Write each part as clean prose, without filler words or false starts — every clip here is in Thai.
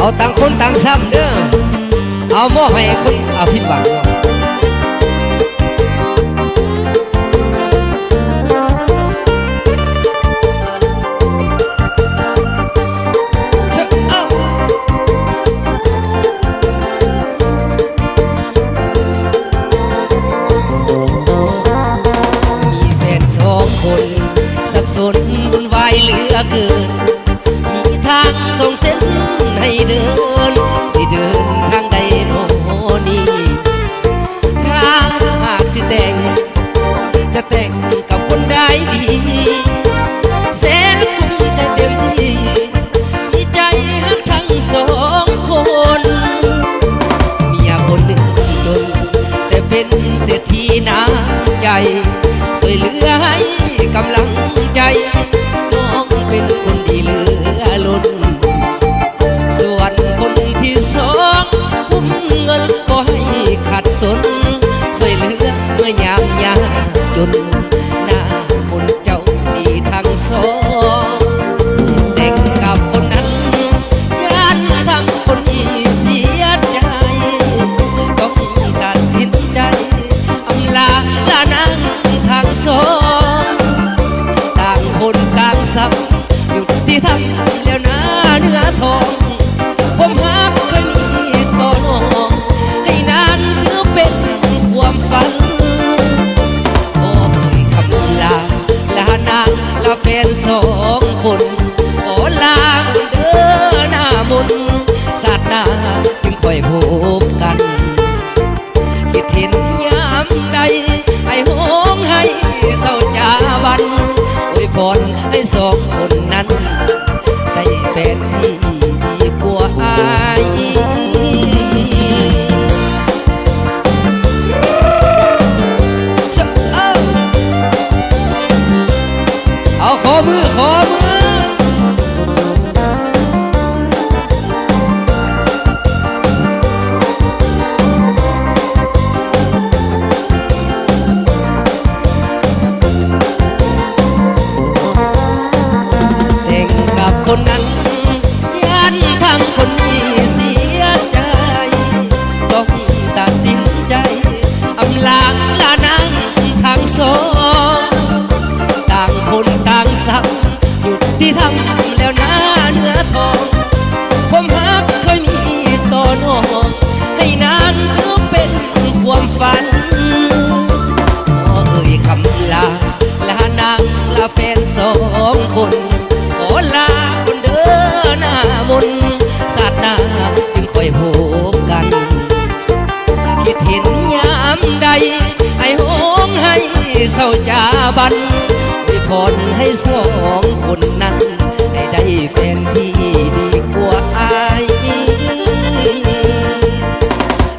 เอาต่างคนต่างซ้ำเด้อเอาหม้อให้คนเอาผิดหวังมีแฟนสองคนสับสนวุ่นวายเหลือเกินมีทางส่งเส้นให้เดินสิเดินทางใดโน่นี่ถ้าหากสิแต่งจะแต่งกับคนได้ดีแสนคงจะเต็มที่มีใจหักทั้งสองคนเมียคนหนึ่งจนแต่เป็นเศรษฐีน้ำใจช่วยเหลือให้กำลังใจน้องเป็นคนดีเหลือล้นส่วนคนที่สองคุ้มเงินก็ให้ขัดสนช่วยเหลือเมื่อยามยากจนหน้าคนเจ้าดีทั้งสองแต่งกับคนนั้นฉันทำคนนี้เสียใจต้องตัดสินใจอำลาลานางทั้งสองต่างคนต่างซ้ำหยุดที่ทำแล้วนะเนื้อทองผมหาเคยมีต่อน้องให้นานถือเป็นความฝันโอ้ยคำลาลานางลาแฟนสองคนขอลาเด้อหน้ามนศาสตร์หน้าจึงค่อยพบกันคิดเห็นยามใดให้ห้องให้เศร้าจาวันอวยพรให้สองคนนั้นได้เป็นที่ดีกว่าอายเอาขอมือแต่งกับคนนั้นยันทำคนนี้เสียใจต้องตัดสินใจอำลาลานางทั้งสองต่างคนต่างซ้ำหยุดที่ทำแล้วนะเนื้อทองผมหักเคยมีต่อน้องให้นานถือเป็นความฝันขอเอ่ยคำลาลานางลาแฟนสองคนขอลาคนเด้อหน้ามนศาสตร์หน้าจึงค่อยพบกันคิดเห็นยามใดให้ห้องให้เศร้าจาบันอวยพรให้สองคนนั้นให้ได้แฟนที่ดีกว่าอาย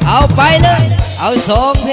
เอาไปเลยเอาสองเพล